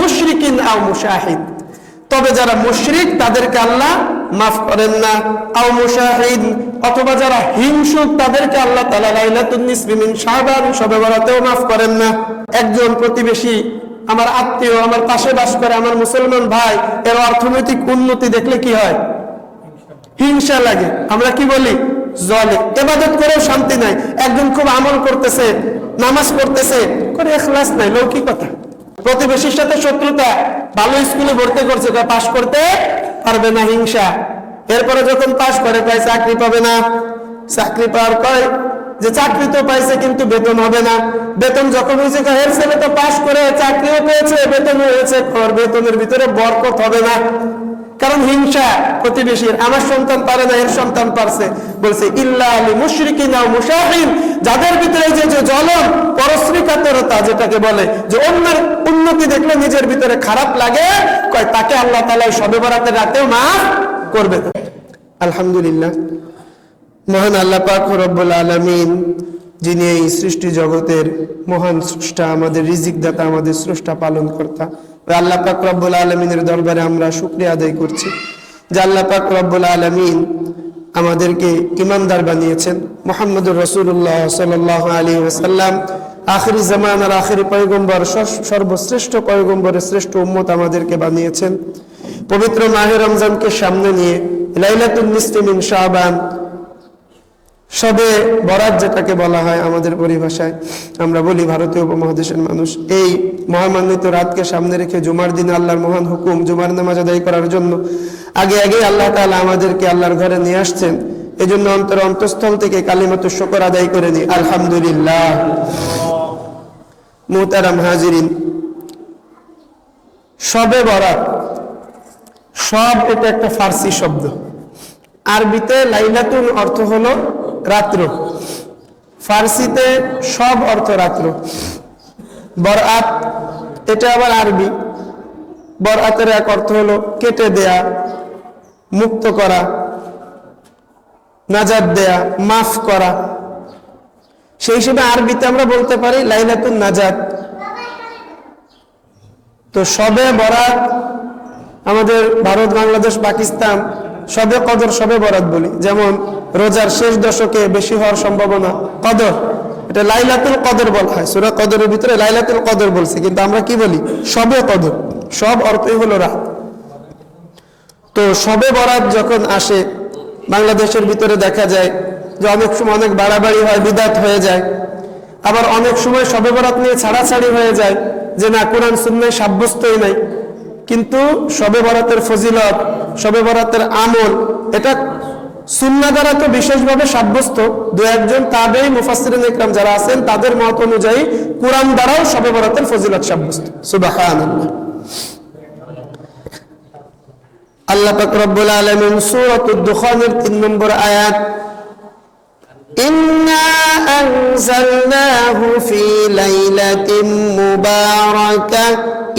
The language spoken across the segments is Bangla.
লিমুশরিকিন আও মুশাহিদ, তবে যারা মুশরিক তাদেরকে আল্লাহ মাফ করেন না, আও মুশাহিদ অথবা যারা হিংসুক তাদেরকে আল্লাহ তাআলা লাইলাতুন নিসফি মিন শাবান শবে বরাতেও মাফ করেন না। একজন প্রতিবেশী, আমার আত্মীয়, আমার পাশে বাস করে, আমার মুসলমান ভাই, এর অর্থনৈতিক উন্নতি দেখলে কি হয়? হিংসা লাগে। আমরা কি বলি? জলে। ইবাদত করেও শান্তি নাই। একজন খুব আমল করতেছে, নামাজ পড়তেছে, করে ইখলাস নাই, লৌকিকতা। প্রতিবেশীর সাথে শত্রুতা, ভালো স্কুলে ভর্তি করছে, পাশ করতে পারবে না, হিংসা। এরপরে যখন পাশ করে কয় চাকরি পাবে না, চাকরি পাওয়ার কয় যে চাকরি তো পাইছে কিন্তু বেতন হবে না, বেতন যখন হয়েছে এর ছেলে তো পাশ করে চাকরিও পেয়েছে, বেতন হয়েছে, বেতনের ভিতরে বরকত হবে না, কারণ হিংসা প্রতিবেশীর। আমার সন্তান পারে না, এর সন্তান পারছে। বলছে ইল্লা লিমুশরিকিন আও মুশাহিন, যাদের ভিতরে যে জ্বলন, পরশ্রীকাতরতা যেটাকে বলে, যে অন্যের উন্নতি দেখলে নিজের ভিতরে খারাপ লাগে, কয় তাকে আল্লাহ তাআলা শবে বরাতের রাতেও মাফ করবে না। আলহামদুলিল্লাহ, মহান আল্লাহ পাক রব্বুল আলামিন, যিনি এই সৃষ্টি জগতের মহান স্রষ্টা, আমাদের রিজিক দাতা, আমাদের স্রষ্টা পালন কর্তা, আল্লাহ পাক রব্বুল আলামিনের দরবারে আমরা শুকরিয়া আদায় করছি যে আল্লাহ পাক রব্বুল আলামিন আমাদেরকে ঈমানদার বানিয়েছেন। মুহাম্মদুর রাসূলুল্লাহ সাল্লাল্লাহু আলাইহি ওয়াসাল্লাম আখিরি জামানার আখিরি পয়গম্বর, সর্বশ্রেষ্ঠ পয়গম্বরের শ্রেষ্ঠ উম্মত আমাদেরকে বানিয়েছেন। পবিত্র মাহে রমজানকে সামনে নিয়ে লাইলাতুন নিসফি মিন শাবান, শবে বরাত যেটাকে বলা হয় আমাদের পরিভাষায়, আমরা বলি ভারতীয় উপমহাদেশের মানুষ, এই মহামান্বিত রাতকে সামনে রেখে জুমার দিনে আল্লাহর মহান হুকুম জুমার নামাজ আদায় করার জন্য আগে আল্লাহ তাআলা আমাদেরকে আল্লাহর ঘরে নিয়ে আসছেন। এই জন্য অন্তঃস্থল থেকে কালিমাতুশ শুকর আদায় করে নিই, আলহামদুলিল্লাহ। মুহতারাম হাজিরিন, শবে বরাত, সব এটা একটা ফার্সি শব্দ। আরবিতে লাইলাতুন অর্থ হলো রাত্র, ফার্সিতে সব অর্থ রাত্র। বরআত এটা আবার আরবি। বরআতের এক অর্থ হলো কেটে দেয়া, মুক্ত করা, নাজাত দেয়া, মাফ করা। সেই হিসেবে আরবিতে আমরা বলতে পারি লাইলাতুন নাজাত। তো শবে বরাত আমাদের ভারত, বাংলাদেশ, পাকিস্তান শবে কদর, শবে বরাত বলি। যেমন রোজার শেষ দশকে বেশি হওয়ার সম্ভাবনা কদর, এটা লাইলাতুল কদর বলা হয়। সূরা কদরের ভিতরে লাইলাতুল কদর বলছে, কিন্তু আমরা কি বলি? শবে কদর। সব অর্থই হলো রাত। তো শবে বরাত যখন আসে, বাংলাদেশের ভিতরে দেখা যায় যে অনেক সময় অনেক বাড়াবাড়ি হয়, বিদআত হয়ে যায়। আবার অনেক সময় শবে বরাত নিয়ে ছাড়াছাড়ি হয়ে যায়, যে না, কোরআন সুন্নাহয় সাব্যস্তই নাই। কিন্তু শবে বরাতের ফজিলত, শবে বরাতের আমল, এটা সুন্নাহ দ্বারা তো বিশেষভাবে সাব্যস্ত। দু একজন তাবেঈ মুফাসসিরিন ইকরাম যারা আছেন তাদের মত অনুযায়ী কোরআন দ্বারাও শবে বরাতের ফজিলত সাব্যস্ত। সুবহানাল্লাহ। আল্লাহ পাক রব্বুল আলামিন সূরাতুদ দুখানের 3 নম্বর আয়াত, ইন্না আনজালনাহু ফি লাইলাতিন মুবারাকাহ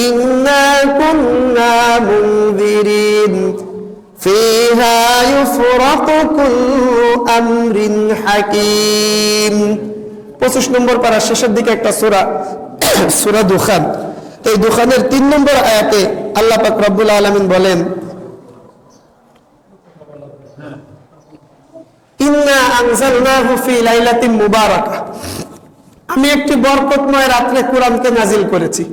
ইন্না কুন্না মুনজিরিন ফিহা ইউফরাকু কুল্লু আমরিন হাকীম। 25 নম্বর পারা শেষের দিকে একটা সূরা, সূরা দুখান। এই দুখানের 3 নম্বর আয়াতে আল্লাহ পাক রব্বুল আলামিন বলেন, ইন্না আনজালনাহু ফি লাইলাতিন মুবারাকাহ, আমি একটি বরকতময় রাতে কোরআনকে নাজিল করেছি।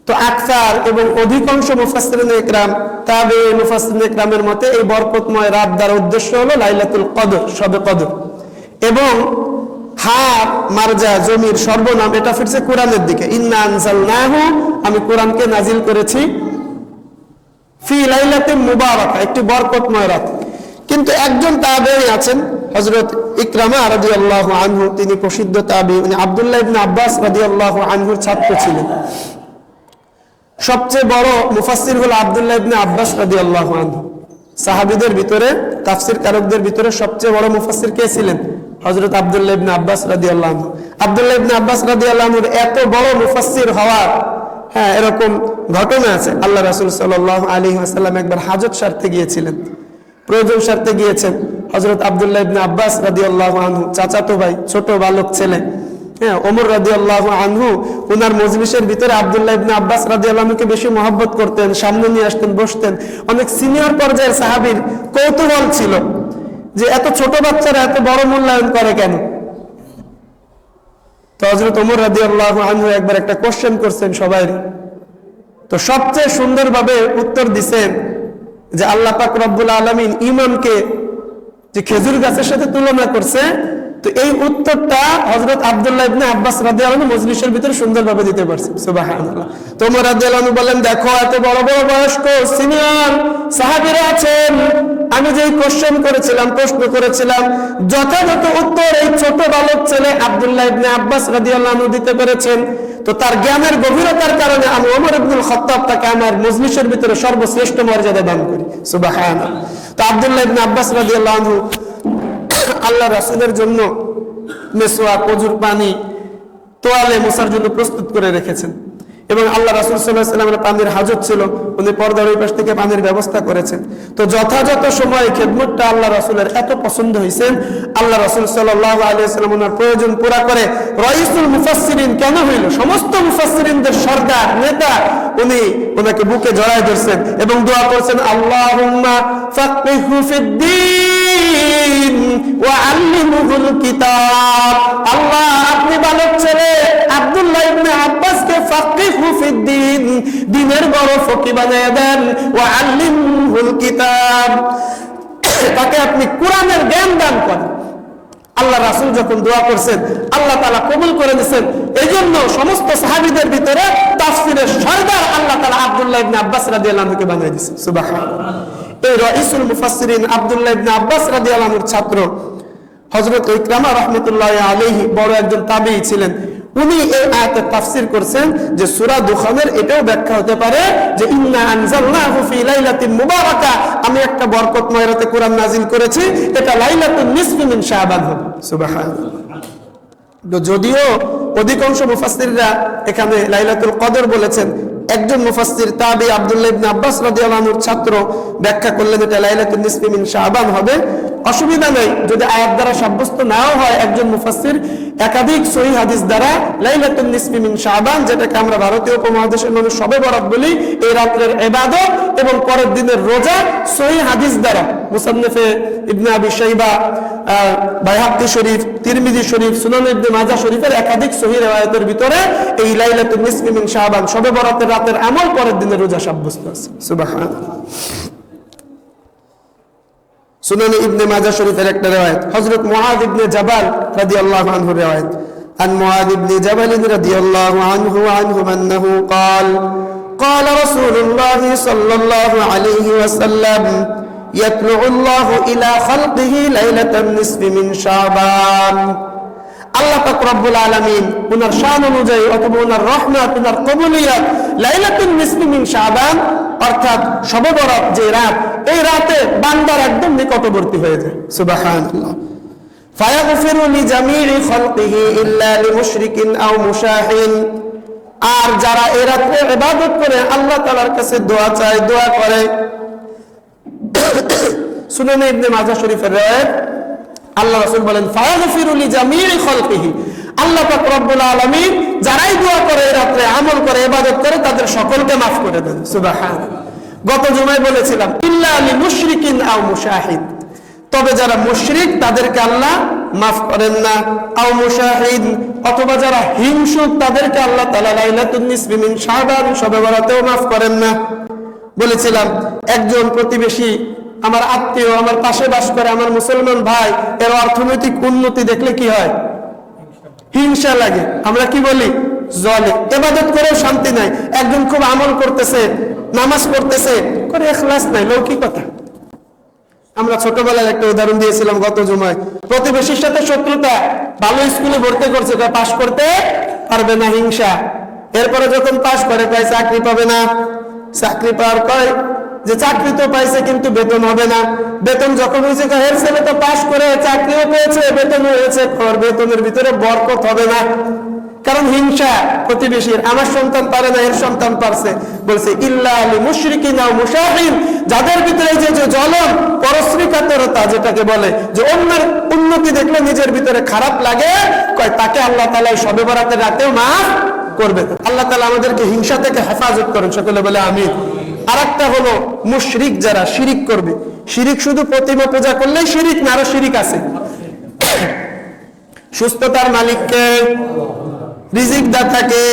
তো আকসার এবং অধিকাংশ মুফাসসিরিন ইকরাম, তাবেঈ মুফাসসিরিন ইকরামের মতে এই বরকতময় রাত দ্বারা উদ্দেশ্য হলো লাইলাতুল কদর, শবে কদর। এবং হা মারজা জমির সর্বনাম, এটা ফিরছে কোরআনের দিকে। ইন্না আনজালনাহু, আমি কোরআনকে নাজিল করেছি, ফি লাইলাতিন মুবারাকাহ, একটি বরকতময় রাত। কিন্তু একজন তাবেঈ আছেন হযরত ইকরামা রাদিয়াল্লাহু আনহু, তিনি প্রসিদ্ধ তাবেঈ, উনি আব্দুল্লাহ ইবনে আব্বাস রাদিয়াল্লাহু আনহুর ছাত্র ছিলেন। সবচেয়ে বড় মুফাসসির হলো আব্দুল্লাহ ইবনে আব্বাস রাদিয়াল্লাহু আনহু। সাহাবীদের ভিতরে, তাফসীর কারকদের ভিতরে সবচেয়ে বড় মুফাসসির কে ছিলেন? হযরত আব্দুল্লাহ ইবনে আব্বাস রাদিয়াল্লাহু আনহু। আব্দুল্লাহ ইবনে আব্বাস রাদিয়াল্লাহু আনহুর এত বড় মুফাসসির হওয়ার এরকম ঘটনা আছে। আল্লাহ রাসূল সাল্লাল্লাহু আলাইহি ওয়াসাল্লাম একবার হাজত সারতে গিয়েছিলেন, প্রয়োজন সারতে গিয়েছেন। হযরত আব্দুল্লাহ ইবনে আব্বাস রাদিয়াল্লাহু আনহু, চাচাতো ভাই, ছোট বালক ছেলে, হ্যাঁ, ওমর রাদিয়াল্লাহু আনহু ওনার মজলিসের ভিতরে আব্দুল্লাহ ইবনে আব্বাস রাদিয়াল্লাহু আনহুকে বেশি মহব্বত করতেন, সামনে নিয়ে আসতেন, বসতেন। অনেক সিনিয়র পর্যায়ের সাহাবীর কৌতূহল ছিল যে এত ছোট বাচ্চারা এত বড় মূল্যায়ন করে কেন। তো হযরত ওমর রাদিয়াল্লাহু আনহু একবার একটা কোশ্চেন করছেন সবাই, তো সবচেয়ে সুন্দরভাবে উত্তর দিছেন যে আল্লাহ পাক রব্বুল আলামিন ঈমানকে যে খেজুর গাছের সাথে তুলনা করছে, তো এই উত্তরটা হযরত আব্দুল্লাহ ইবনে আব্বাস রাদিয়াল্লাহু আনহু মজলিসের ভিতরে সুন্দরভাবে দিতে পারছেন। সুবহানাল্লাহ। তো ওমর রাদিয়াল্লাহু আনহু বলেন, দেখো এত বড় বড় বয়স্ক সিনিয়র সাহাবীরা আছেন, আমি যেই কোশ্চেন করেছিলাম, প্রশ্ন করেছিলাম, যথাযথ উত্তর এই ছোট বালক ছেলে আব্দুল্লাহ ইবনে আব্বাস রাদিয়াল্লাহু আনহু দিতে পেরেছেন। তো তার জ্ঞানের গভীরতার কারণে আমি ওমর ইবনুল খাত্তাব তাকে আমার মজলিসের ভিতরে সর্বশ্রেষ্ঠ মর্যাদা দান করি। সুবহানাল্লাহ। তো আব্দুল্লাহ ইবনে আব্বাস রাদিয়াল্লাহু আনহু আল্লাহ রাসূলের জন্য মেসওয়াক, ওযুর পানি, তোয়ালে মোছার জন্য প্রস্তুত করে রেখেছেন এবং আল্লাহ রাসূল সাল্লাল্লাহু আলাইহি ওয়াসাল্লামের পানির হাজত ছিল, উনি পর্দার ওই পাশ থেকে পানির ব্যবস্থা করেছেন। তো যথাযথ সময়ে খেদমতটা আল্লাহ রাসূলের এত পছন্দ হয়েছেন, আল্লাহ রাসূল সাল্লাল্লাহু আলাইহি ওয়াসাল্লাম ওনার প্রয়োজন পুরা করে রাইসুল মুফাসসিরিন কেন হইল, সমস্ত মুফাসসিরিনদের সরদার নেতা, উনি ওনাকে বুকে জড়ায় ধরছেন এবং দোয়া করছেন, আল্লাহুম্মা ফাক্কিহু ফিদ্দীন ওয়া আল্লিমহুল কিতাব। আল্লাহ, আপনি বালক ছেলে আব্দুল্লাহ ইবনে আব্বাসকে ফাক্কিহু ফিদ্দীন, দ্বীনের বড় ফকি বানিয়ে দেন, ওয়া আল্লিমহুল কিতাব, তাকে আপনি কোরআনের জ্ঞান দান করেন। আল্লাহ রাসূল যখন দোয়া করছেন, আল্লাহ তাআলা কবুল করে নিয়েছেন। এইজন্য সমস্ত সাহাবীদের ভিতরে তাফসীরের সরদার আল্লাহ তাআলা আব্দুল্লাহ ইবনে আব্বাস রাদিয়াল্লাহু আনহুকে বানিয়ে দিয়েছেন। সুবহানাল্লাহ। এই রাইসুল মুফাসসিরিন আব্দুল্লাহ ইবনে আব্বাস রাদিয়াল্লাহু আনহুর ছাত্র হযরত ইকরামা রাহমাতুল্লাহি আলাইহি বড় একজন তাবেঈ ছিলেন। উনি এই আয়াতের তাফসীর করছেন যে সূরা দুখানের এটাও ব্যাখ্যা হতে পারে যে ইন্না আনজালনাহু ফি লাইলাতিন মুবারাকা, আমি একটা বরকতময় রাতে কোরআন নাজিল করেছি, এটা লাইলাতুন নিসফি মিন শাবান হবে। সুবহানাল্লাহ। যদিও অধিকাংশ মুফাসসিররা এখানে লাইলাতুল কদর বলেছেন, একজন মুফাসসির তাবি আব্দুল্লাহ ইবনে আব্বাস রাদিয়াল্লাহু আনহুর ছাত্র ব্যাখ্যা করলেন এটা লাইলাতুন নিসফি মিন শাবান হবে। অসুবিধা নেই যদি আয়াত দ্বারা সাব্যস্ত নাও হয়, একজন মুফাসসির একাধিক সহিহ হাদিস দ্বারা লাইলাতুন নিসফি মিন শাবান, যেটাকে আমরা ভারতীয় উপমহাদেশের মানুষ শবে বরাত বলি, এই রাতের ইবাদত এবং পরের দিনের রোজা, সহিহ হাদিস দ্বারা মুসান্নাফে ইবনে আবি শাইবা, বাইহাক্কি শরীফ, তিরমিজি শরীফ, সুনান ইবনে মাজাহ শরীফের একাধিক সহিহ riwayতের ভিতরে এই লাইলাতুন নিসফি মিন শাবান শবে বরাতের রাতের আমল পরের দিনের রোজা সাব্যস্ত আছে। সুবহানাল্লাহ। সুনান ইবনে মাজাহ শরীফের একটা riwayat, হযরত মুআয ইবনে জাবাল রাদিয়াল্লাহু আনহু riwayat, عن معاذ بن جبل رضي الله عنه وعنهم أنه قال قال رسول الله صلى الله عليه وسلم يطلع الله إلى خلقه ليلة النصف من شعبان। আল্লাহ পাক রব্বুল আলামিন ওনার শান অনুযায়ী অথবা ওনার রহমত, ওনার কবুলিয়ত লাইলাতুন নিসফি মিন শাবান অর্থাৎ শবে বরাত যে রাত, এই রাতে বান্দার একদম নিকটবর্তী হয়ে যায়। সুবহানাল্লাহ। ফায়াগফিরু লিজামিই খালকিহি ইল্লা লিমুশরিকিন আও মুশাহিন, আর যারা এই রাতে ইবাদত করে আল্লাহ তাআলার কাছে দোয়া চায়, দোয়া করে, সুনান ইবনে মাজাহ শরীফের riwayat, আল্লাহ রাসূল বলেন ফায়াগফিরু লিজামিই খালকিহি, আল্লাহ পাক রব্বুল আলামিন যারাই দোয়া করে এই রাতে আমল করে ইবাদত করে তাদের সকলকে maaf করে দেন। সুবহানাল্লাহ। গত জুমায় বলেছিলাম ইল্লা লিমুশরিকিন আও মুশাহিদ, তবে যারা মুশরিক তাদেরকে আল্লাহ মাফ করেন না, আও মুশাহিদ অথবা যারা হিংসুক তাদেরকে আল্লাহ তাআলা লাইলাতুন নিসফি মিন শাবান শবে বরাতেও মাফ করেন না। বলেছিলাম একজন প্রতিবেশী, আমার আত্মীয়, আমার পাশে বাস করে, আমার মুসলমান ভাই, এর অর্থনৈতিক উন্নতি দেখলে কি হয়? হিংসা লাগে। আমরা কি বলি? জ্বলে। ইবাদত করেও শান্তি নাই। একজন খুব আমল করতেছে, নামাজ পড়তেছে, করে ইখলাস নাই, লৌকিকতা। আমরা ছোটবেলায় একটা উদাহরণ দিয়েছিলাম গত জুমায়, প্রতিবেশীর সাথে শত্রুতা, ভালো স্কুলে ভর্তি করছে, পাশ করতে পারবে না, হিংসা। এরপরে যখন পাশ করে কয় চাকরি পাবে না, চাকরি পাওয়ার কয় যে চাকরি তো পাইছে কিন্তু বেতন হবে না, বেতন যখন হয়েছে এর ছেলে তো পাশ করে চাকরিও পেয়েছে, বেতন হয়েছে, বেতনের ভিতরে বরকত হবে না। কারণ হিংসা প্রতিবেশীর, আমার সন্তান পারে না এর সন্তান পারছে, বলছে ইল্লা আলি মুশরিকিন আও মুশাহিন, যাদের ভিতরে যে জ্বলন পরশ্রীকাতরতা যেটাকে বলে, যে অন্যের উন্নতি দেখলে নিজের ভিতরে খারাপ লাগে, কয় তাকে আল্লাহ তাআলা শবে বরাতের রাতেও মাফ করবে। আল্লাহ তাআলা আমাদেরকে হিংসা থেকে হেফাজত করেন, সকলে বলে আমিন। আরেকটা হলো মুশরিক, যারা শিরিক করবে। শিরিক শুধু প্রতিমা পূজা করলেই শিরিক না, আরো শিরিক আছে। সুস্থতার মালিককে, রিজিক দাতাকে,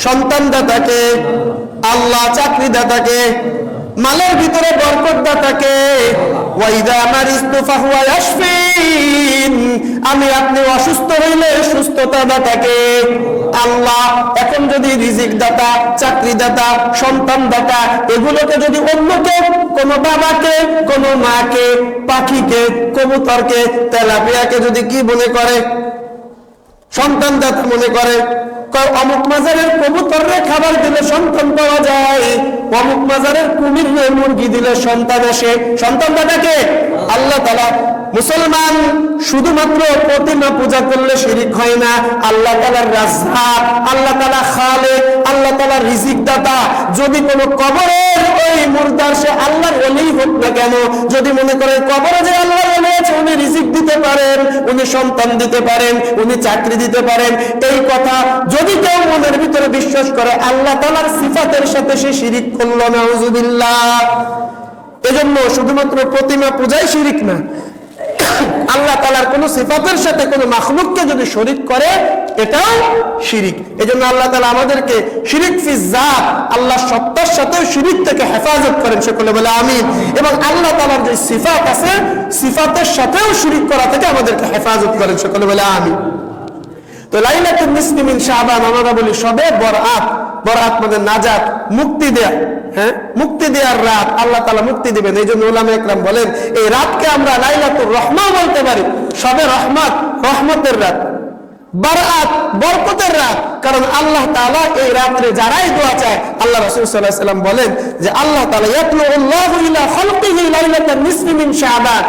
সন্তান দাতাকে, আল্লাহ চাকরি দাতাকে, মালের ভিতরে বরকত দাতাকে, ওয়াইদা মারিস্তু ফাহুয়া ইয়াশফিন, আমি আপনি অসুস্থ হইলে সুস্থতা দাতাকে আল্লাহ। এখন যদি রিজিক দাতা, চাকরি দাতা, সন্তান দাতা এগুলোকে যদি অন্য কেউ, কোনো বাবাকে, কোনো মাকে, পাখিকে, কবুতরকে, তেলাপিয়াকে যদি কি মনে করে, সন্তান দাতা মনে করে, অমুক মাজারের কবুতররে খাবার দিলে সন্তান পাওয়া যায়, অমুক মাজারের কুমির মুরগি দিলে সন্তান আসে, সন্তান দাতাকে আল্লাহ তাআলা। মুসলমান শুধুমাত্র প্রতিমা পূজা করলে শিরিক হয় না, আল্লাহ তাআলার রাজ্জাক, আল্লাহ তাআলা খালেক, আল্লাহ তাআলা রিজিক দাতা। যদি কোনো কবরের ওই মুর্দার সে আল্লাহর ওলি হোক না কেন, যদি মনে করে কবরে যে আল্লাহর ওলি আছে, উনি রিজিক দিতে পারেন, উনি সন্তান দিতে পারেন, উনি চাকরি দিতে পারেন, এই কথা যদি কেউ মনের ভিতরে বিশ্বাস করে, আল্লাহ তাআলার সিফাতের সাথে সে শিরিক করল, নাউযুবিল্লাহ। এজন্য শুধুমাত্র প্রতিমা পূজাই শিরিক না, আল্লাহ তাআলার কোন সিফাতের সাথে কোন মাখলুককে যদি শরীক করে এটাও শিরিক। এজন্য আল্লাহ তাআলা আমাদেরকে শিরিক ফি যাত, আল্লাহর সত্তার সাথেও শিরিক থেকে হেফাজত করেন, সকলে বলে আমিন। এবং আল্লাহ তাআলার যে সিফাত আছে, সিফাতের সাথেও শিরিক করা থেকে আমাদেরকে হেফাজত করেন, সকলে বলে আমিন। তো লাইলাতুন নিসফি মিন শাবান আমরা বলি শবে বরাত। বরাত মানে নাজাত, মুক্তি দেয়া। হ্যাঁ, মুক্তি দেওয়ার রাত, আল্লাহ তাআলা মুক্তি দিবেন। এই জন্য উলামা ইকরাম বলেন এই রাতকে আমরা লাইলাতুর রহমা বলতে পারি, শবে রহমত, রহমতের রাত। বারাত, বরকতের রাত, কারণ আল্লাহ তাআলা এই রাতে যারাই দোয়া চায়, আল্লাহ রাসূল সাল্লাল্লাহু আলাইহি ওয়াসাল্লাম বলেন যে আল্লাহ তাআলা ইয়াতলুল্লাহু ইলা খালকিহি লাইলাতান নিসফি মিন শাবান,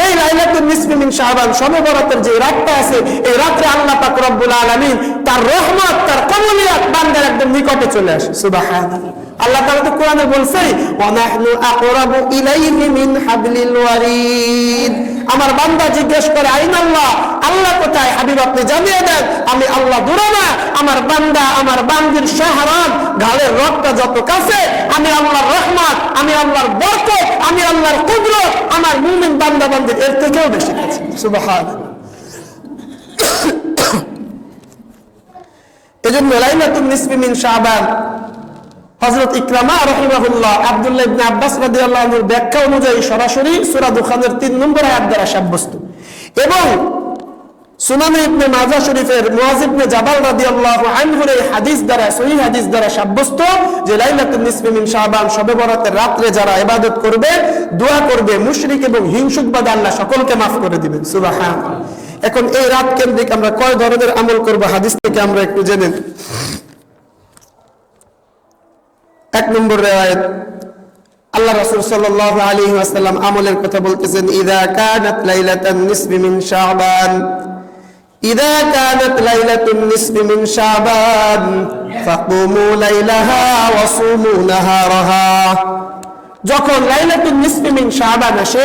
এই লাইলাতুন নিসফি মিন শাবান শবে বরাতের যে রাতটা আছে, এই রাতে আল্লাহ পাক রব্বুল আলামিন তার রহমত, তার কবুলিয়ত বান্দার একদম নিকটে চলে আসে। সুবহানাল্লাহ। আল্লাহ তাআলা তো কোরআনে বলছে ওয়া নাহনু আকরাবু ইলাইহি মিন হাবলিল ওয়ারিদ, আমার বান্দা জিজ্ঞেস করে আইন আল্লাহ, আল্লাহ কোথায়, হাবিব আপনি জানিয়ে দেন। আমি আল্লাহ দূরে না, আমার বান্দা, আমার বান্দির শাহরান, ঘাড়ের রক্তটা যত কাছে, আমি আল্লাহর রহমত, আমি আল্লাহর বরকত, আমি আল্লাহর কুদরত আমার মুমিন বান্দা বান্দির এর থেকেও বেশি কাছে। সুবহানাল্লাহ। এজন্য লাইলাতুন নিসফি মিন শাবান হযরত ইকরামা রাহিমাহুল্লাহ আব্দুল্লাহ ইবনে আব্বাস রাদিয়াল্লাহু আনহুর ব্যাখ্যা অনুযায়ী সরাসরি সূরা দুখানের 3 নম্বর আয়াত দ্বারা সাব্যস্ত, এবং সুনান ইবনে মাজাহ শরীফের মুআয ইবনে জাবাল রাদিয়াল্লাহু আনহুর এই হাদিস দ্বারা, সহিহ হাদিস দ্বারা সাব্যস্ত যে লাইলাতুন নিসফি মিন শাবান শবে বরাতের রাতে যারা ইবাদত করবে, দোয়া করবে, মুশরিক এবং হিংসুকবাদ আল্লাহ সকলকে মাফ করে দিবেন। সুবহানাল্লাহ। এখন এই রাত কেন্দ্রিক আমরা কয় ধরনের আমল করব হাদিস থেকে আমরা একটু জেনে। এক নম্বর রিওয়ায়াত, আল্লাহ রাসূল সাল্লাল্লাহু আলাইহি ওয়াসাল্লাম আমলের কথা বলতেছেন, ইযা কানাত লাইলাতুন নিসফি মিন শাবান, ইযা কানাত লাইলাতুন নিসফি মিন শাবান ফাকুমু লাইলাহা ওয়া সুমু নাহারাহা, যখন লাইলাতুন নিসফি মিন শাবান আসে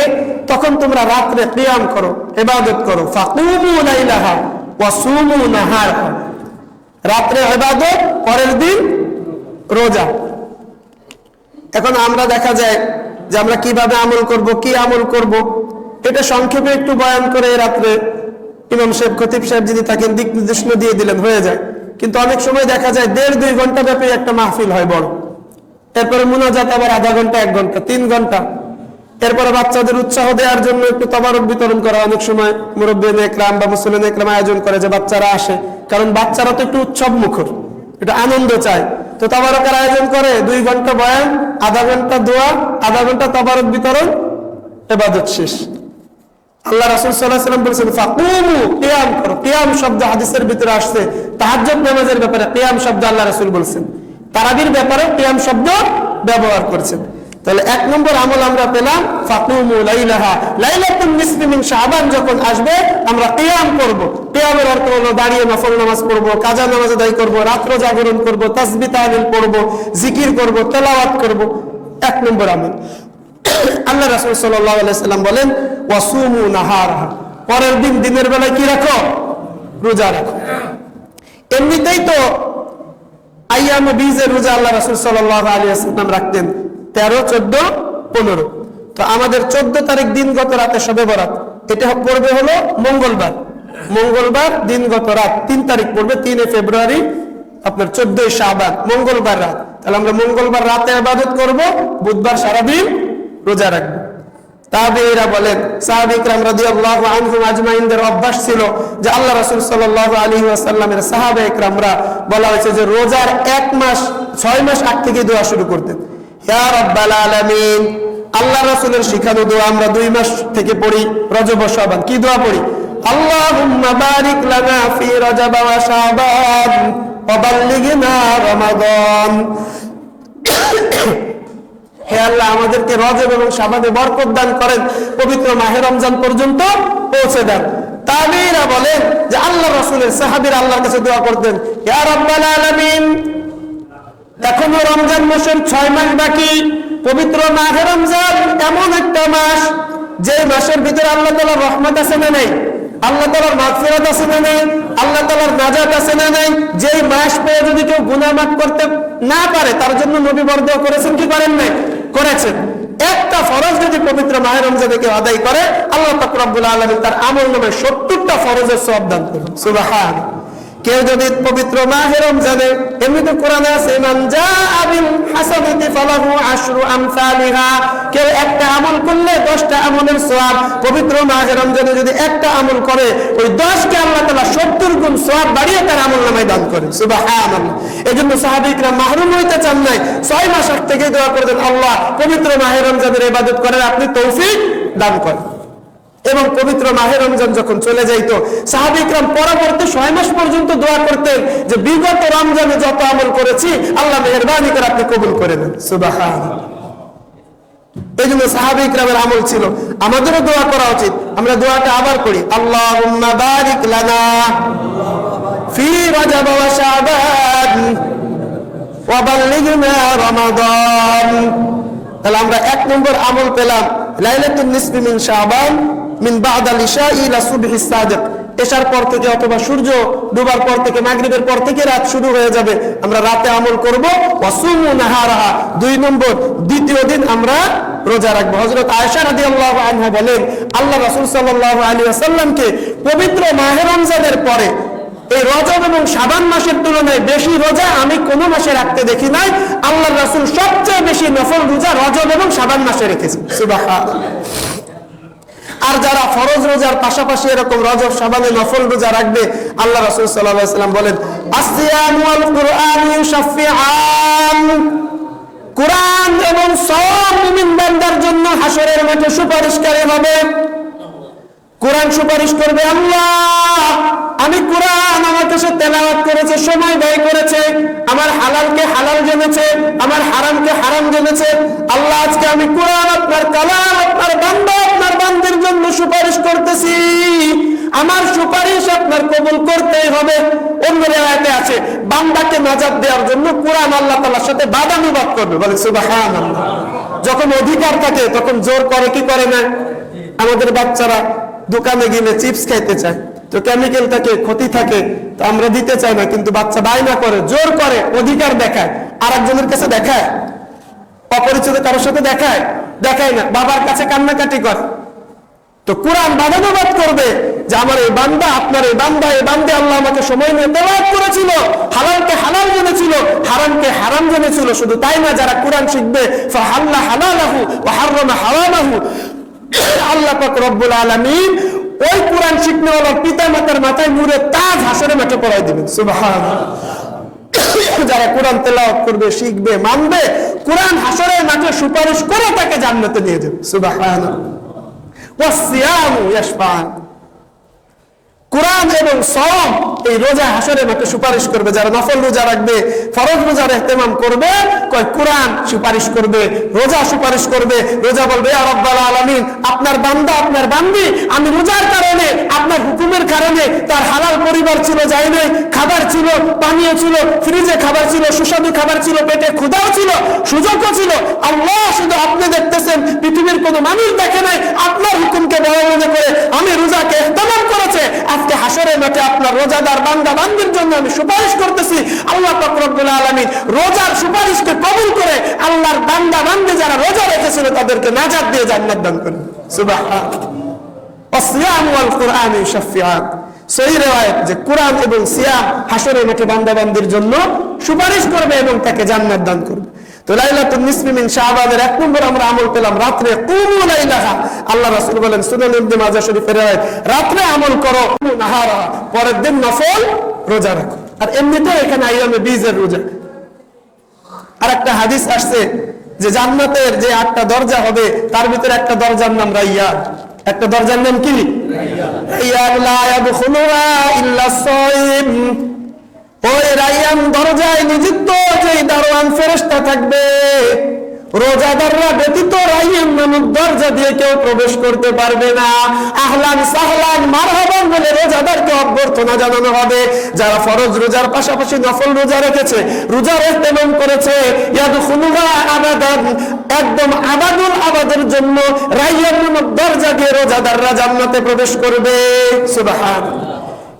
তখন তোমরা রাতে কিয়াম করো, ইবাদত করো। ফাকুমু লাইলাহা ওয়া সুমু নাহারাহা, রাতে ইবাদত, পরের দিন রোজা। এখন আমরা দেখা যায় যে আমরা কিভাবে আমল করব, কি আমল করব, এটা সংক্ষেপে একটু বয়ান করে রাতে ইমাম সাহেব, খতিব সাহেব যদি থাকেন দিক নির্দেশনা দিয়ে দিলেন, হয়ে যায়। কিন্তু অনেক সময় দেখা যায় 1.5-2 ঘন্টা ব্যাপী একটা মাহফিল হয় বড়, এরপরে মুনাজাত আবার আধা ঘন্টা, 1 ঘন্টা, 3 ঘন্টা। এরপরে বাচ্চাদের উৎসাহ দেওয়ার জন্য একটু তবারক বিতরণ করা, অনেক সময় মুরব্বিয়ানে ইকরাম বা মুসল্লিনে ইকরাম আয়োজন করে যে বাচ্চারা আসে, কারণ বাচ্চারা তো একটু উৎসব মুখর, এটা আনন্দ চায়, তো তবারকের আয়োজন করে। 2 ঘন্টা বয়ান, আধা ঘন্টা দোয়া, আধা ঘন্টা তবারক বিতরণ, ইবাদত শেষ। আল্লাহ রাসূল সাল্লাল্লাহু আলাইহি ওয়াসাল্লাম বলেছেন ফাকুমু, কিয়াম করো। কিয়াম শব্দ হাদিসের ভিতরে আসছে, তাহাজ্জুদ নামাজের ব্যাপারে কিয়াম শব্দ আল্লাহ রাসূল বলেছেন, তারাবির ব্যাপারে কিয়াম শব্দ ব্যবহার করেছেন। তাহলে এক নম্বর আমল আমরা পেলাম ফাকুমু লাইলাহা, লাইলাতুন নিসফি মিন শাবান যখন আসবে আমরা কিয়াম করব। কিয়ামের অর্থ হলো দাঁড়িয়ে নফল নামাজ পড়ব, কাজা নামাজ আদায় করব, রাত্র জাগরণ করব, তাসবিহ তাহলিল পড়ব, জিকির করব, তেলাওয়াত করব। এক নম্বর আমল। আল্লাহ রাসূল সাল্লাল্লাহু আলাইহি সাল্লাম বলেন ওয়াসুমু নাহারাহা, পরের দিন দিনের বেলায় কি রাখো? রোজা রাখো। এমনিতেই তো আইয়ামে বীজের রোজা আল্লাহ রাসূল সাল্লাল্লাহু আলাইহি ওয়াসাল্লাম রাখতেন 13, 14, 15। তো আমাদের 14 তারিখ দিনগত রাতে শবে বরাত, এটা পড়বে হলো মঙ্গলবার। মঙ্গলবার দিনগত রাত 3 তারিখ পড়বে, 3 ফেব্রুয়ারি আপনার 14 শাবান, মঙ্গলবার রাত। তাহলে আমরা মঙ্গলবার রাতে ইবাদত করব, বুধবার সারাদিন রোজা রাখবো। তাবেঈরা বলেন, সাহাবা ইকরাম রাদিয়াল্লাহু আনহুম আজমাইনদের অভ্যাস ছিল যে আল্লাহ রাসূল সাল্লাল্লাহু আলাইহি ওয়াসাল্লামের সাহাবা ইকরামরা বলা হয়েছে যে রোজার 1 মাস 6 মাস আগ থেকে দোয়া শুরু করতেন। ইয়া রাব্বাল আলামিন, আল্লাহ রাসূলের শিখানো দোয়া আমরা 2 মাস থেকে পড়ি, রজব ও শাবান। কি দোয়া পড়ি? আল্লাহুম্মা বারিক লানা ফি রজব ওয়া শাবান ওয়া বাল্লিগনা রমাদান। হে আল্লাহ, আমাদেরকে রজব এবং শাবানে বরকত দান করেন, পবিত্র মাহে রমজান পর্যন্ত পৌঁছে দেন। তাবেঈরা বলেন যে আল্লাহ রাসূলের সাহাবীরা আল্লাহর কাছে দোয়া করতেন, ইয়া রাব্বাল আলামিন, এখনো রমজান মাসের 6 মাস বাকি। পবিত্র মাহে রমজান এমন একটা মাস, যে মাসের ভিতরে আল্লাহ তাআলার রহমত আছে না নাই? আল্লাহ তাআলার মাগফিরাত আছে না নাই? আল্লাহ তাআলার নাজাত আছে না নাই? যেই মাস পেয়ে যদি কেউ গুনাহ মাফ করতে না পারে, তার জন্য নবী বরদোয়া করেছেন কি করেন নাই? করেছেন। একটা ফরজ যদি পবিত্র মাহে রমজানে কেউ আদায় করে, আল্লাহ পাক রব্বুল আলামিন তার আমলনামায় 70টা ফরজের সওয়াব দান করেন। সুবহানাল্লাহ। কেউ যদি পবিত্র মাহে রমজানে, এমনি তো কোরআনে আছে মান জাআ বিল হাসানাতি ফালাহু আশরু আমসালিহা, কেউ একটা আমল করলে 10টা আমলের সওয়াব। পবিত্র মাহে রমজানে যদি একটা আমল করে, ওই 10 কে আল্লাহ তাআলা 70 গুণ সওয়াব বাড়িয়ে তার আমলনামায় দান করেন। সুবহানাল্লাহ। এজন্য সাহাবা ইকরাম মাহরুম হইতে চান নাই, 6 মাস আগ থেকে দোয়া করতেন, আল্লাহ পবিত্র মাহে রমজানের ইবাদত করার আপনি তৌফিক দান করেন। এবং পবিত্র মাহে রমজান যখন চলে যাইত, সাহাবা ইকরাম পরবর্তী 6 মাস পর্যন্ত দোয়া করতেন যে বিগত রমজানে যত আমল করেছি আল্লাহ মেহেরবানি করে আপনি কবুল করে নেন। সুবহানাল্লাহ। এই জন্য সাহাবা ইকরামের আমল ছিল, আমাদেরও দোয়া করা উচিত। আমরা দোয়াটা আবার করি, আল্লাহুম্মা বারিক লানা ফি রজব ওয়া শাবান ওয়া বাল্লিগনা রমাদান। তাহলে আমরা 1 নম্বর আমল পেলাম, লাইলাতুন নিসফি মিন শাবান মিন বা'দাল ইশা ইলা সুবহিস সাদিক। এশার পর থেকে অথবা সূর্য ডুবার পর থেকে, মাগরিবের পর থেকে রাত শুরু হয়ে যাবে, আমরা রাতে আমল করব। ওয়াসুমু নাহারাহা, 2 নম্বর দ্বিতীয় দিন আমরা রোজা রাখবো। হযরত আয়েশা রাদিয়াল্লাহু আনহা বলেন, আল্লাহ রাসূল সাল্লাল্লাহু আলাইহি ওয়াসাল্লামকে পবিত্র মাহে রমজানের পরে এই রজব এবং শাবান মাসের তুলনায় বেশি রোজা আমি কোন মাসে রাখতে দেখি নাই। আল্লাহর রাসূল সবচেয়ে বেশি নফল রোজা রজব এবং শাবান মাসে রেখেছেন। সুবহানাল্লাহ। আর যারা ফরজ রোজার পাশাপাশি এরকম রজব শাবানে নফল রোজা রাখবে, আল্লাহ রাসূল সাল্লাল্লাহু আলাইহি ওয়াসাল্লাম বলেন, আসিয়ামু ওয়াল কুরআন ইউশাফিআন, কুরআন এবং সওম মুমিন বান্দার জন্য হাসরের মাঠে সুপারিশকারী হবে। কোরআন সুপারিশ করবে, আল্লাহ আমি কোরআন আমার কাছে তেলাওয়াত করেছে, সময় ব্যয় করেছে, আমার হালালকে হালাল জেনেছে, আমার হারামকে হারাম জেনেছে। আল্লাহ আজকে আমি কোরআন আপনার কালাম, আপনার বান্দা, আপনার বান্দির জন্য সুপারিশ করতেছি, আমার সুপারিশ আপনার কবুল করতেই হবে। অন্য আয়াতে আছে বান্দাকে নাজাত দেওয়ার জন্য কোরআন আল্লাহ তাআলার সাথে বাদানুবাদ করবে। বলে সুবহানাল্লাহ। যখন অধিকার থাকে তখন জোর করে কি করে না? আমাদের বাচ্চারা দোকানে গেলে চিপস খাইতে চায়, তো কেমিক্যাল থাকে, ক্ষতি থাকে, তো আমরা দিতে চাই না, কিন্তু বাচ্চা বায়না করে, জোর করে, অধিকার দেখায়, আর একজনের কাছে দেখায়, অপরিচিত কারোর সাথে দেখায় না, বাবার কাছে কান্নাকাটি করে। তো কোরআন বাদানুবাদ করবে যে আমার এই বান্দা, আপনার এই বান্দা, এই বান্দে আল্লাহ আমাকে সময় নিয়ে তেলাওয়াত করেছিল, হালালকে হালাল জেনেছিল, হারামকে হারাম জেনেছিল। শুধু তাই না, যারা কোরআন শিখবে ফাহাল্লা হালালাহু ওয়া হারামা হারামাহু, আল্লাহ পাক রব্বুল আলামিন ওই কোরআন শিখনেওয়ালার পিতা মাতার মাথায় নূরের তাজ হাসরের মাঠে পরাই দিবেন। সুবহানাল্লাহ। যারা কোরআন তেলাওয়াত করবে, শিখবে, মানবে, কোরআন হাসরের মাঠে সুপারিশ করে তাকে জান্নাতে নিয়ে যাবে। সুবহানাল্লাহ। ওয়াসিয়ামু ইয়াশফাআন, কুরআন এবং সওম এই রোজা হাসরের মাঠে সুপারিশ করবে। যারা নফল রোজা রাখবে, ফরজ রোজার ইহতেমাম করবে, কয় কুরআন সুপারিশ করবে, রোজা সুপারিশ করবে। রোজা বলবে ইয়া রাব্বাল আলামিন, আপনার বান্দা, আপনার বান্দি আমি রোজার কারণে, আপনার হুকুমের কারণে তার হালাল পরিবার ছিল, যায় নাই, খাবার ছিল, পানীয় ছিল, ফ্রিজে খাবার ছিল, সুস্বাদু খাবার ছিল, পেটে ক্ষুধাও ছিল, সুযোগও ছিল। আল্লাহ শুধু আপনি দেখতেছেন, পৃথিবীর কোনো মানুষ দেখে নাই। আপনার হুকুমকে বড় মনে করে আমি রোজাকে ইহতেমাম করেছে। আজকে হাসরের মাঠে আপনার রোজাদার বান্দা বান্দির জন্য আমি সুপারিশ করতেছি। আল্লাহ পাক রব্বুল আলামিন রোজার সুপারিশকে কবুল করে আল্লাহর বান্দা বান্দি যারা রোজা রেখেছিল তাদেরকে নাজাত দিয়ে জান্নাত দান করেন। সুবহানাল্লাহ। আসিয়াম ওয়াল কুরআন ইউশাফিআন, সহিহ riwayat যে কুরআন এবং সিয়াম হাসরের মাঠে বান্দা বান্দির জন্য সুপারিশ করবে এবং তাকে জান্নাত দান করবে। তো লাইলাতুন নিসফি মিন শাবানের 1 নম্বর আমরা আমল পেলাম রাতে কুমু লাইলাহা। আল্লাহ রাসূল বলেন সুনান ইবনে মাজাহ শরীফের riwayat, রাতে আমল করো, নাহারা পরের দিন নফল রোজা রাখো। আর এমনিতে এখানে আইয়ামে বীজের রোজা। আর একটা হাদিস আসছে যে জান্নাতের যে 8টা দরজা হবে তার ভিতরে একটা দরজার নাম রাইয়ান। একটা দরজার নাম কি? রাইয়ান লা ইয়াদখুলুহা ইল্লা সাইম। ওই রাইয়ান দরজায় নিযুক্ত যেই দারোয়ান ফেরেশতা থাকবে, রোজাদাররা ব্যতীত রাইয়ান নামক দরজা দিয়ে কেউ প্রবেশ করতে পারবে না। আহলান সাহলান মারহাবান বলে রোজাদারকে অভ্যর্থনা জানানো হবে। যারা ফরজ রোজার পাশাপাশি নফল রোজা রেখেছে, রোজার ইহতেমাম করেছে, ইয়াদখুলুহা আবাদান, একদম আবাদুল আবাদের জন্য রাইয়ান নামক দরজা দিয়ে রোজাদাররা জান্নাতে প্রবেশ করবে। সুবহানাল্লাহ।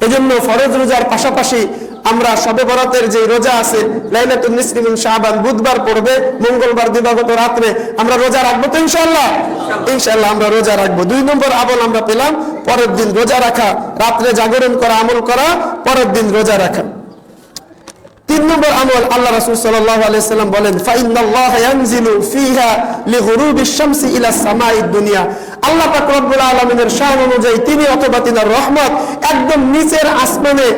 এজন্য ফরজ রোজার পাশাপাশি আমরা শবে বরাতের যে রোজা আছে লাইলাতুন নিসফি মিন শাবান, বুধবার পড়বে, মঙ্গলবার দিবাগত রাতে আমরা রোজা রাখবো তো ইনশাআল্লাহ। ইনশাআল্লাহ আমরা রোজা রাখবো। 2 নম্বর আমল আমরা পেলাম, পরের দিন রোজা রাখা, রাতে জাগরণ করা, আমল করা, পরের দিন রোজা রাখা। 3 নম্বর আমল আল্লাহ রাসূল সাল্লাল্লাহু আলাইহি ওয়াসাল্লাম বলেন ফা ইন্নাল্লাহা ইয়ানজিলু ফিহা লিগুরুবিশ শামসি ইলা সামাঈদ দুনিয়া। আল্লাহ পাক রব্বুল আলামিনের শান অনুযায়ী তিনি অথবা তিনার রহমত একদম নিচের আসমানে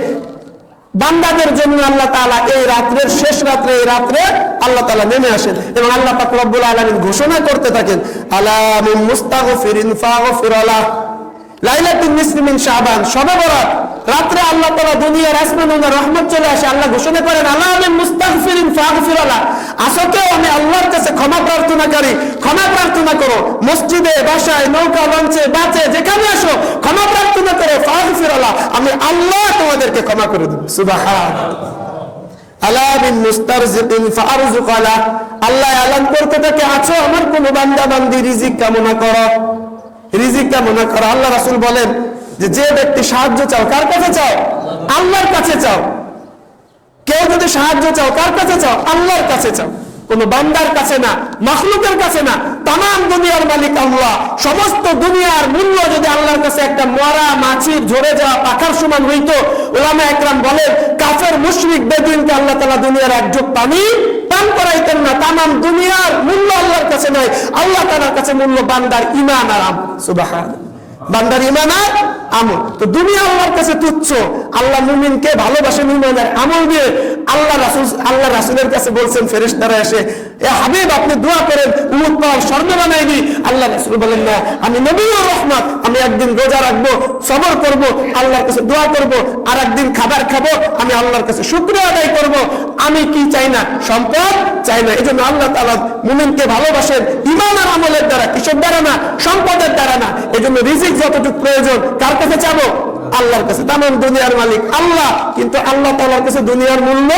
বান্দাদের জন্য আল্লাহ তাআলা এই রাতের শেষ রাতে, এই রাতে আল্লাহ তাআলা নেমে আসেন এবং আল্লাহ পাক রব্বুল আলামিন ঘোষণা করতে থাকেন আলা মিন মুস্তাগফিরিন ফাগফিরালাহ। লাইলাতুন নিসফি মিন শাবান, শবে বরাত রাতে আল্লাহ তাআলা দুনিয়ার আসমানে ওনার রহমত চলে আসে। আল্লাহ ঘোষণা করেন আলা মিন মুস্তাগফিরিন ফাগফিরালাহ, আসো আমি আল্লাহর কাছে ক্ষমা প্রার্থনাকারী, ক্ষমা প্রার্থনা করো। মসজিদে, বাসায়, নৌকা, লঞ্চে, বাসে, যেখানে আসো ক্ষমা প্রার্থনা করো, ফাগফিরালাহ, আমি আল্লাহ তোমাদেরকে ক্ষমা করে দেব। সুবহানাল্লাহ। আলা মিন মুস্তারজিকিন ফারজুকালা, আল্লাহ এলান করতে থাকে আছো আমার কোন বান্দা বান্দি রিজিক কামনা করো, রিজিক কামনা করো। আল্লাহ রাসূল বলেন যে ব্যক্তি সাহায্য চাও কার কাছে চাও? আল্লাহর কাছে চাও। কেউ যদি সাহায্য চাও কার কাছে চাও? আল্লাহর কাছে চাও, কোন বান্দার কাছে না, মাখলুকের কাছে না। তামাম দুনিয়ার মালিক আল্লাহ। সমস্ত দুনিয়ার মূল্য যদি আল্লাহর কাছে একটা মরা মাছির ঝরে যাওয়া পাখার সমান হইতো, উলামা একরাম বলেন কাফের মুশরিক বেদুইনকে আল্লাহ তাআলা দুনিয়ার এক ঢোক পানি পান করাইতেন না। তামাম দুনিয়ার মূল্য আল্লাহর কাছে নয়, আল্লাহ তাআলার কাছে মূল্য বান্দার ঈমান আর আমল। সুবহানাল্লাহ। বান্দার ঈমান আর আমল। তো দুনিয়া আল্লাহর কাছে তুচ্ছ। আল্লাহ মুমিনকে ভালোবাসেন ঈমানের আমল দিয়ে। আল্লাহ রাসূলের কাছে বলছেন ফেরেশতারা এসে, এ হাবিব আপনি দোয়া করেন উম্মত পাওয়ার স্বর্ণ বানাই দিই। আল্লাহ রাসূল বলেন না, আমি নবী ও রহমত, আমি একদিন রোজা রাখবো, সবর করব, আল্লাহর কাছে দোয়া করব, আর একদিন খাবার খাবো, আমি আল্লাহর কাছে শুকরিয়া আদায় করব। আমি কি চাই না? সম্পদ চাই না। এজন্য আল্লাহ তাআলা মুমিনকে ভালোবাসেন ঈমান আর আমলের দ্বারা, কিসের দ্বারা না? সম্পদের দ্বারা না। এজন্য রিজিক যতটুকু প্রয়োজন কার কাছে চাবো? আল্লাহর কাছে। তামাম দুনিয়ার মালিক আল্লাহ, কিন্তু আল্লাহ তাআলার কাছে দুনিয়ার মূল্য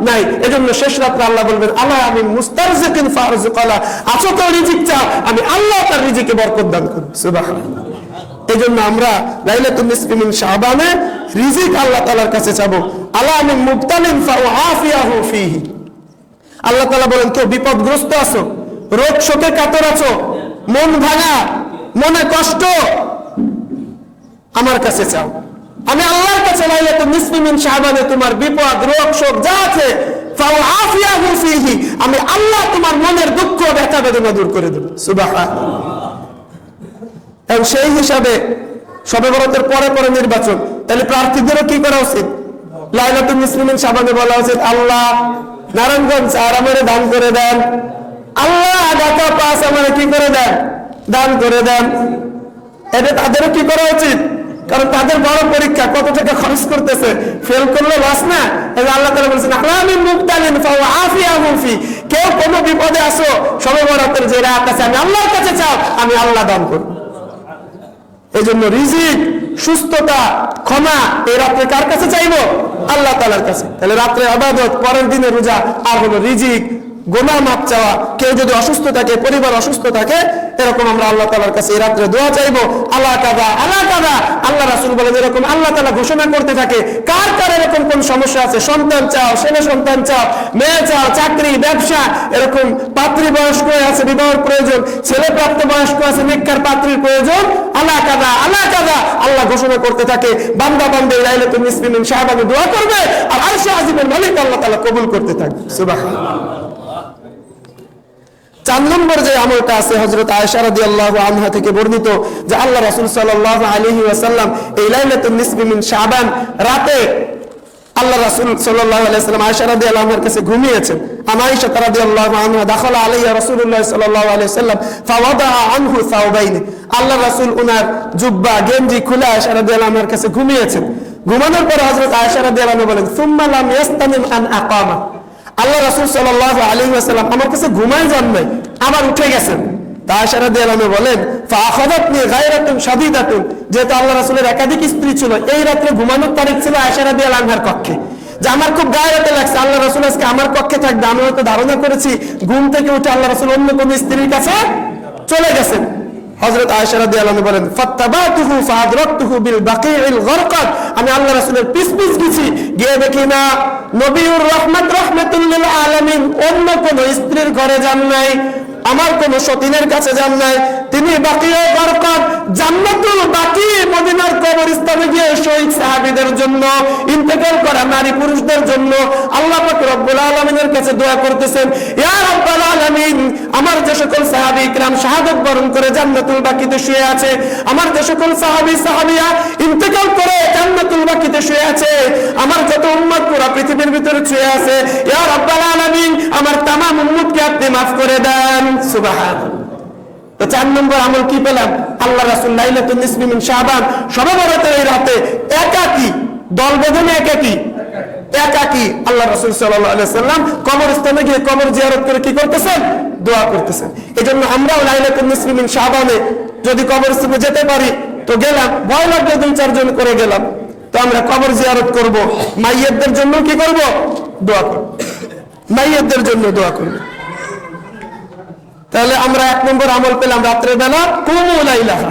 নাই। এজন্য শেষ রাতে আল্লাহ বলবেন আলা আমি মুস্তারজিকিন ফারজুকালা, আছো তো রিজিক চাও, আমি আল্লাহ তার রিজিকে বরকত দান করব। সুবহানাল্লাহ। এজন্য আমরা লাইলাতুন নিসফি মিন শাবানে রিজিক আল্লাহ তাআলার কাছে চাবো। আলা আমি মুবতালিন ফাউআফিয়াহু ফিহি। আল্লাহ তাআলা বলেন কেউ বিপদগ্রস্ত আছো, রোগ শোকে কাতর আছো, মন ভাঙা, মনে কষ্ট, আমার কাছে চাও। আমি আল্লাহর কাছে লাইলাতুন নিসফি মিন শাবানে তোমার বিপদ, রোগ, শোক যা আছে ফাউআফিয়াহু ফিহি, আমি আল্লাহ তোমার মনের দুঃখ, ব্যথা, বেদনা দূর করে দেব। সুবহানাল্লাহ। এবং সেই হিসাবে শবে বরাতের পরে পরে নির্বাচন, তাহলে প্রার্থীদেরও কি করা উচিত? লাইলাতুন নিসফি মিন শাবানে বলা উচিত আল্লাহ নারায়ণগঞ্জ আর আমারে দান করে দেন, আল্লাহ ঢাকা পাস আমারে কি করে দেন? দান করে দেন। এটা তাদেরও কি করা উচিত? কারণ তাদের বড় পরীক্ষা, কত টাকা খরচ করতেছে, ফেল করলে লস না। এবং আল্লাহ তাআলা বলেছেন আলামিন মুবতালিন ফাওয়া আফিয়াহু ফি, কেউ কোনো বিপদে আসো শবে বরাতের যে রাত আছে আমি আল্লাহর কাছে চাও, আমি আল্লাহ দান করব। এই জন্য রিজিক, সুস্থতা, ক্ষমা এই রাত্রে কার কাছে চাইবো? আল্লাহ তাআলার কাছে। তাহলে রাত্রে ইবাদত, পরের দিনে রোজা, আর হলো রিজিক, গুনাহ মাফ চাওয়া। কেউ যদি অসুস্থ থাকে, পরিবার অসুস্থ থাকে, এরকম আমরা আল্লাহ তাআলার কাছে এই রাত্রে দোয়া চাইবো। আল্লাহ কাদা আল্লাহ কাদা, আল্লাহ রাসূল বলেন এরকম আল্লাহ তাআলা ঘোষণা করতে থাকে কার কার এরকম কোন সমস্যা আছে, সন্তান চাও, ছেলে সন্তান চাও, মেয়ে চাও, চাকরি, ব্যবসা, এরকম পাত্রী বয়স্ক আছে, বিবাহের প্রয়োজন, ছেলে প্রাপ্ত বয়স্ক আছে, নেককার পাত্রীর প্রয়োজন, আল্লাহ কাদা আল্লাহ কাদা, আল্লাহ ঘোষণা করতে থাকে। বান্দা বান্দা লাইলাতুল নিসফি মিন শাবানে দোয়া করবে, আর আরশে আজিমের মালিক আল্লাহ তাআলা কবুল করতে থাকবে। সুবহানাল্লাহ। 4 নম্বর যে আমলটা আছে, হযরত আয়েশা রাদিয়াল্লাহু আনহা থেকে বর্ণিত যে আল্লাহ রাসূল সাল্লাল্লাহু আলাইহি ওয়াসাল্লাম এই লাইলাতুল নিসফি মিন শাবান রাতে আল্লাহ রাসূল সাল্লাল্লাহু আলাইহি ওয়াসাল্লাম আয়েশা রাদিয়াল্লাহু আনহার কাছে ঘুমিয়েছেন। আয়েশা রাদিয়াল্লাহু আনহা দাখালা আলাইহি রাসূলুল্লাহ সাল্লাল্লাহু আলাইহি ওয়াসাল্লাম ফাওয়াদা আনহু সাওবাইন, আল্লাহ রাসূল উনার জুব্বা গেঞ্জি খুলে আয়েশা রাদিয়াল্লাহু আনহার কাছে ঘুমিয়েছেন। ঘুমানোর পর হযরত আয়েশা রাদিয়াল্লাহু আনহা বলেন সুম্মা লাম ইয়াস্তামিম আন আকামা, আল্লাহ রাসূল সাল্লাল্লাহু আলাইহি ওয়াসাল্লাম আমার কাছে ঘুমায় যান নাই, আবার উঠে গেছেন। তা আয়েশা রাদিয়াল্লাহু আনহা বলেন ফাআখাযাতনি গায়রাতুন শাদীদাতুন, যেহেতু আল্লাহ রাসূলের একাধিক স্ত্রী ছিল, এই রাতে ঘুমানোর তারিখ ছিল আয়েশা রাদিয়াল্লাহু আনহার কক্ষে, যে আমার খুব গায়রাতে লাগছে আল্লাহ রাসূল আজকে আমার কক্ষে থাকবে। আমি হয়তো ধারণা করেছি ঘুম থেকে উঠে আল্লাহ রাসূল অন্য কোন স্ত্রীর কাছে চলে গেছেন। হযরত আয়েশা রাদিয়াল্লাহু আনহা বলেন ফাত্তাবাতুহু ফাআদরাকতুহু বিল বাকিউল গরকাদ, আমি আল্লাহ রাসূলের পিছ পিছ গেছি, গিয়ে দেখি না নবীউর রহমত রাহমাতুল লিল আলামিন অন্য কোন স্ত্রীর ঘরে যান নাই, আমার কোন সতীনের কাছে যান নাই, তিনি বাকিউল গরকাদ জান্নাতুল বাকি মদিনার কবরস্থানে গিয়ে শহীদ সাহাবীদের জন্য, ইন্তেকাল করা নারী পুরুষদের জন্য আল্লাহ পাক রব্বুল আলামিনের কাছে দোয়া করতেছেন, ইয়া রাব্বাল আলামিন আমার যে সকল সাহাবী ইকরাম শাহাদাত বরণ করে জান্নাতুল বাকিতে শুয়ে আছে, আমার যে সকল সাহাবী সাহাবিয়া ইন্তেকাল করে জান্নাতুল বাকিতে শুয়ে আছে, আমার যত উম্মত পুরো পৃথিবীর ভিতরে শুয়ে আছে, ইয়া রাব্বাল আলামিন আমার तमाम উম্মতকে আপনি maaf করে দেন। সুবহানাল্লাহ। তো 4 নম্বর আমল কি পেলাম? আল্লাহ রাসূল লাইলাতুল নিসফি মিন শাবান শবে বরাতের এই রাতে একাকী, দল বেঁধে না, একাকী আল্লাহ রাসূল সাল্লাল্লাহু আলাইহি ওয়াসাল্লাম কবরস্থানে গিয়ে কবর জিয়ারত করে কি করতেছেন? দোয়া করতেছেন। এজন্য আমরাও লাইলাতুল নিসফি মিন শাবানে যদি কবরস্থানে যেতে পারি তো গেলাম, ভয় লাগলে 2-4 জন করে গেলাম, তো আমরা কবর জিয়ারত করব, মাইয়্যিতদের জন্য কি করব? দোয়া করব, মাইয়্যিতদের জন্য দোয়া করব। তাহলে আমরা 1 নম্বর আমল পেলাম রাতের বেলা কুমু লাইলাহা,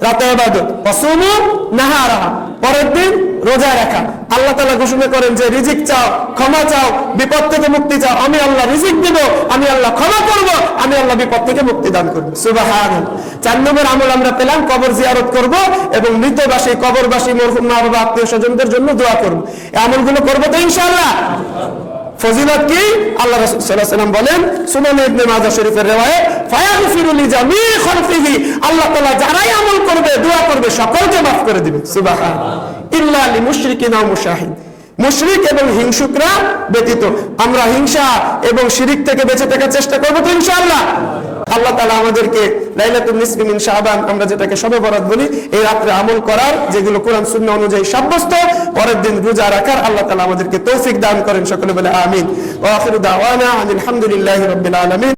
রাতে ইবাদত, ওয়াসুমু নাহারাহা, পরের দিন রোজা রাখা। আল্লাহ তাআলা ঘোষণা করেন যে রিজিক চাও, ক্ষমা চাও, বিপদ থেকে মুক্তি চাও, আমি আল্লাহ রিজিক দেব, আমি আল্লাহ ক্ষমা করব, আমি আল্লাহ বিপদ থেকে মুক্তি দান করব। সুবহানাল্লাহ। 4 নম্বর আমল আমরা পেলাম কবর জিয়ারত করব এবং মৃতবাসী কবরবাসী মরহুম মা বাবা আত্মীয় স্বজনদের জন্য দোয়া করব। এই আমলগুলো করব তো ইনশাআল্লাহ। ফজিলত কি? আল্লাহ রাসূল সাল্লাল্লাহু আলাইহি ওয়াসাল্লাম বলেন সুনান ইবনে মাজাহ শরীফের রিওয়ায়াত ফায়াগফিরু লিজামি খালফিহি, আল্লাহ তাআলা যারাই আমল করবে দোয়া করবে সকলকে maaf করে দিবেন। সুবহানাল্লাহ। ইল্লা লিমুশরিকিন ওয়া মুশাহিদ, মুশরিক এবং হিংসুকরা ব্যতীত। আমরা হিংসা এবং শিরিক থেকে বেঁচে থাকার চেষ্টা করব তো ইনশাআল্লাহ। আল্লাহ তাআলা আমাদেরকে লাইলাতুল নিসফি মিন শাবান, আমরা যেটাকে শবে বরাত বলি, এই রাতে আমল করার, যেগুলো কোরআন সুন্নাহ অনুযায়ী সাব্যস্ত, পরের দিন রোজা রাখার আল্লাহ তাআলা আমাদেরকে তৌফিক দান করেন। সকলে বলে আমিন। ওয়া আখিরু দাওয়ানা আলহামদুলিল্লাহি রাব্বিল আলামিন।